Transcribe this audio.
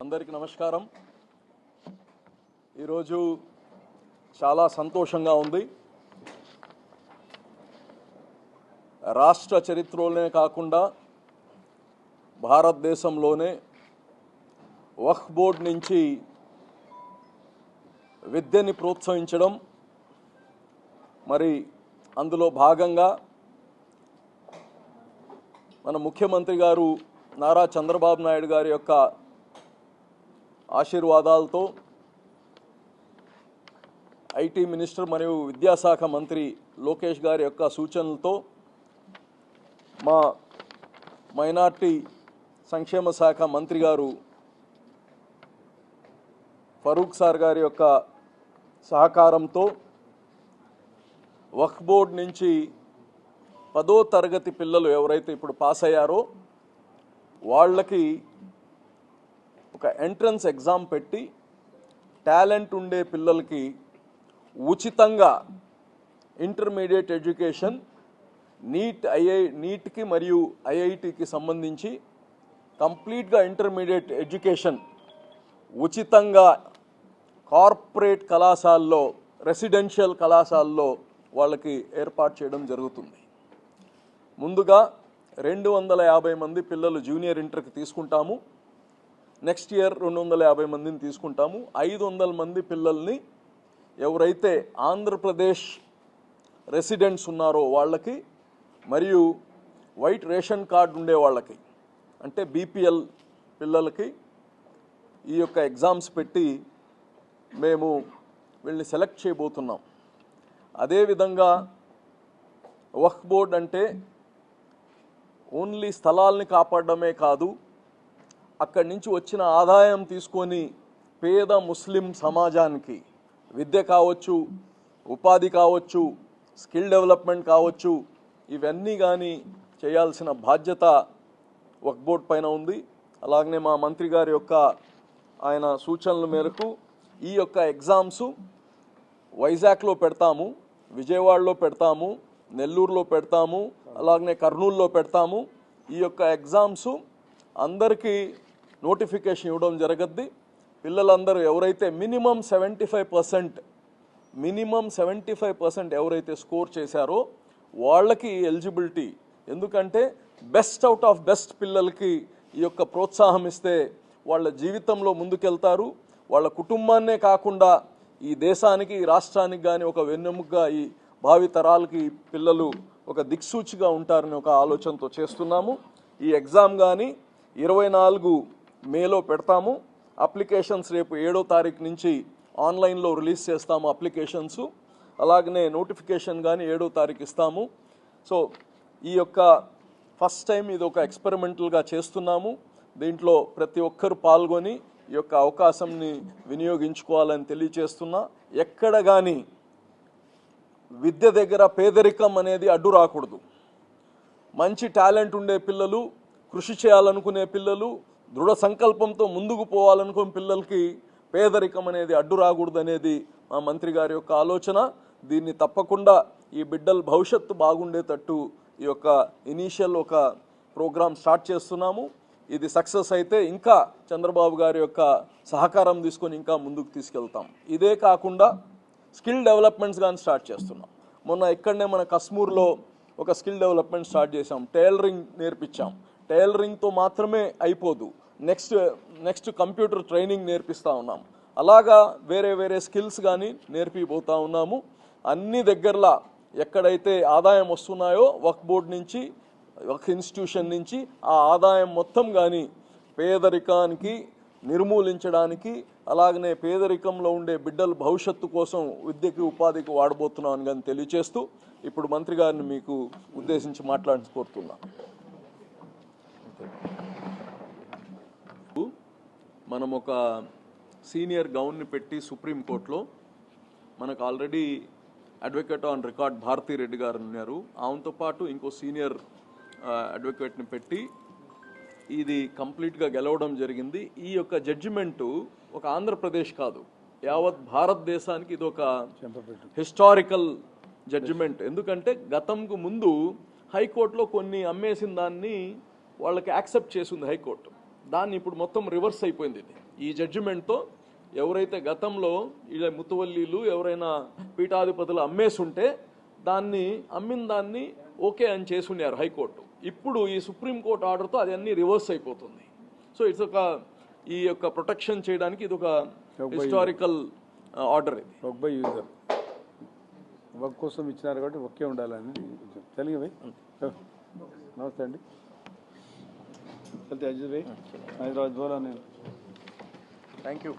అందరికీ నమస్కారం. ఈరోజు చాలా సంతోషంగా ఉంది. రాష్ట్ర చరిత్రలోనే కాకుండా భారతదేశంలోనే వక్ఫ్ బోర్డు నుంచి విద్యని ప్రోత్సహించడం, మరి అందులో భాగంగా మన ముఖ్యమంత్రి గారు నారా చంద్రబాబు నాయుడు గారి యొక్క ఆశీర్వాదాలతో ఐటీ మినిస్టర్ మరియు విద్యాశాఖ మంత్రి లోకేష్ గారి యొక్క సూచనలతో మా మైనార్టీ సంక్షేమ శాఖ మంత్రి గారు ఫరూక్ సార్ గారి యొక్క సహకారంతో వక్ఫ్ బోర్డు నుంచి 10వ తరగతి పిల్లలు ఎవరైతే ఇప్పుడు పాస్ అయ్యారో వాళ్ళకి ఒక ఎంట్రన్స్ ఎగ్జామ్ పెట్టి టాలెంట్ ఉండే పిల్లలకి ఉచితంగా ఇంటర్మీడియట్ ఎడ్యుకేషన్ నీట్కి మరియు ఐఐటికి సంబంధించి కంప్లీట్గా ఇంటర్మీడియట్ ఎడ్యుకేషన్ ఉచితంగా కార్పొరేట్ కళాశాలలో, రెసిడెన్షియల్ కళాశాలలో వాళ్ళకి ఏర్పాటు చేయడం జరుగుతుంది. ముందుగా 250 మంది పిల్లలు జూనియర్ ఇంటర్కి తీసుకుంటాము. నెక్స్ట్ ఇయర్ 250 మందిని తీసుకుంటాము. 500 మంది పిల్లల్ని ఎవరైతే ఆంధ్రప్రదేశ్ రెసిడెంట్స్ ఉన్నారో వాళ్ళకి మరియు వైట్ రేషన్ కార్డు ఉండే వాళ్ళకి, అంటే బీపీఎల్ పిల్లలకి ఈ యొక్క ఎగ్జామ్స్ పెట్టి మేము వీళ్ళని సెలెక్ట్ చేయబోతున్నాం. అదేవిధంగా వక్ఫ్ బోర్డ్ అంటే ఓన్లీ స్థలాల్ని కాపాడమే కాదు, అక్కడి నుంచి వచ్చిన ఆదాయం తీసుకొని పేద ముస్లిం సమాజానికి విద్య కావచ్చు, ఉపాధి కావచ్చు, స్కిల్ డెవలప్మెంట్ కావచ్చు, ఇవన్నీ కానీ చేయాల్సిన బాధ్యత వక్ఫ్ బోర్డ్ పైన ఉంది. అలాగనే మా మంత్రి గారి యొక్క ఆయన సూచనల మేరకు ఈ యొక్క ఎగ్జామ్స్ వైజాగ్లో పెడతాము, విజయవాడలో పెడతాము, నెల్లూరులో పెడతాము, అలాగనే కర్నూలులో పెడతాము. ఈ యొక్క ఎగ్జామ్స్ అందరికీ నోటిఫికేషన్ ఇవ్వడం జరగద్ది. పిల్లలందరూ ఎవరైతే మినిమం 75% ఎవరైతే స్కోర్ చేశారో వాళ్ళకి ఎలిజిబిలిటీ. ఎందుకంటే బెస్ట్ అవుట్ ఆఫ్ బెస్ట్ పిల్లలకి ఈ యొక్క ప్రోత్సాహం ఇస్తే వాళ్ళ జీవితంలో ముందుకెళ్తారు. వాళ్ళ కుటుంబాన్నే కాకుండా ఈ దేశానికి, ఈ రాష్ట్రానికి కానీ ఒక వెన్నెముకగా ఈ భావి తరాలకి పిల్లలు ఒక దిక్సూచిగా ఉంటారని ఒక ఆలోచనతో చేస్తున్నాము. ఈ ఎగ్జామ్ కానీ 24 మేలో పెడతాము. అప్లికేషన్స్ రేపు 7వ తారీఖు నుంచి ఆన్లైన్లో రిలీజ్ చేస్తాము అప్లికేషన్స్. అలాగనే నోటిఫికేషన్ కానీ 7వ తారీఖు ఇస్తాము. సో ఈ యొక్క ఫస్ట్ టైం ఇది ఒక ఎక్స్పెరిమెంటల్గా చేస్తున్నాము. దీంట్లో ప్రతి ఒక్కరు పాల్గొని ఈ యొక్క అవకాశంని వినియోగించుకోవాలని తెలియచేస్తున్నా. ఎక్కడ కానీ విద్య దగ్గర పేదరికం అనేది అడ్డు రాకూడదు. మంచి టాలెంట్ ఉండే పిల్లలు, కృషి చేయాలనుకునే పిల్లలు, దృఢ సంకల్పంతో ముందుకు పోవాలనుకునే పిల్లలకి పేదరికం అనేది అడ్డు రాకూడదు అనేది మా మంత్రి గారి యొక్క ఆలోచన. దీన్ని తప్పకుండా ఈ బిడ్డల భవిష్యత్తు బాగుండేటట్టు ఈ యొక్క ఇనీషియల్ ఒక ప్రోగ్రామ్ స్టార్ట్ చేస్తున్నాము. ఇది సక్సెస్ అయితే ఇంకా చంద్రబాబు గారి యొక్క సహకారం తీసుకొని ఇంకా ముందుకు తీసుకెళ్తాం. ఇదే కాకుండా స్కిల్ డెవలప్మెంట్స్ కానీ స్టార్ట్ చేస్తున్నాం. మొన్న ఇక్కడనే మన కస్మూర్లో ఒక స్కిల్ డెవలప్మెంట్ స్టార్ట్ చేసాం. టైలరింగ్ నేర్పించాం. టైలరింగ్తో మాత్రమే అయిపోదు, నెక్స్ట్ కంప్యూటర్ ట్రైనింగ్ నేర్పిస్తూ ఉన్నాం. అలాగా వేరే వేరే స్కిల్స్ కానీ నేర్పిపోతూ ఉన్నాము. అన్ని దగ్గరలా ఎక్కడైతే ఆదాయం వస్తున్నాయో వక్ఫ్ బోర్డు నుంచి, వక్ఫ్ ఇన్స్టిట్యూషన్ నుంచి ఆ ఆదాయం మొత్తం కానీ పేదరికానికి నిర్మూలించడానికి, అలాగనే పేదరికంలో ఉండే బిడ్డల భవిష్యత్తు కోసం విద్యకి, ఉపాధికి వాడబోతున్నాను కానీ తెలియచేస్తూ ఇప్పుడు మంత్రి గారిని మీకు ఉద్దేశించి మాట్లాడి కోరుతున్నా. మనం ఒక సీనియర్ గవర్నర్ని పెట్టి సుప్రీంకోర్టులో మనకు already advocate on record Bharathi Reddy గారు ఉన్నారు. ఆమెతో పాటు ఇంకో సీనియర్ అడ్వకేట్ని పెట్టి ఇది కంప్లీట్గా గెలవడం జరిగింది. ఈ యొక్క జడ్జిమెంటు ఒక ఆంధ్రప్రదేశ్ కాదు, యావత్ భారతదేశానికి ఇది ఒక హిస్టారికల్ జడ్జిమెంట్. ఎందుకంటే గతంకు ముందు హైకోర్టులో కొన్ని అమ్మేసిన దాన్ని వాళ్ళకి యాక్సెప్ట్ చేసింది హైకోర్టు. దాన్ని ఇప్పుడు మొత్తం రివర్స్ అయిపోయింది. ఇది ఈ జడ్జిమెంట్తో ఎవరైతే గతంలో ఇలా ముతువల్లీలు ఎవరైనా పీఠాధిపతులు అమ్మేసుంటే అమ్మిన దాన్ని ఓకే అని చేసున్నారు హైకోర్టు. ఇప్పుడు ఈ సుప్రీంకోర్టు ఆర్డర్తో అది అన్ని రివర్స్ అయిపోతుంది. సో ఇట్స్ ఈ యొక్క ప్రొటెక్షన్ చేయడానికి ఇది ఒక హిస్టారికల్ ఆర్డర్. ఇది వర్క్ బై యూజర్, వర్క్ కోసం ఇచ్చినారు కాబట్టి ఒకే ఉండాలని తెలియ భాయ్. నమస్తే అండి. చల్తే అజిత్ భాయ్ హైదరాబాద్ బోలా నేను. Thank you.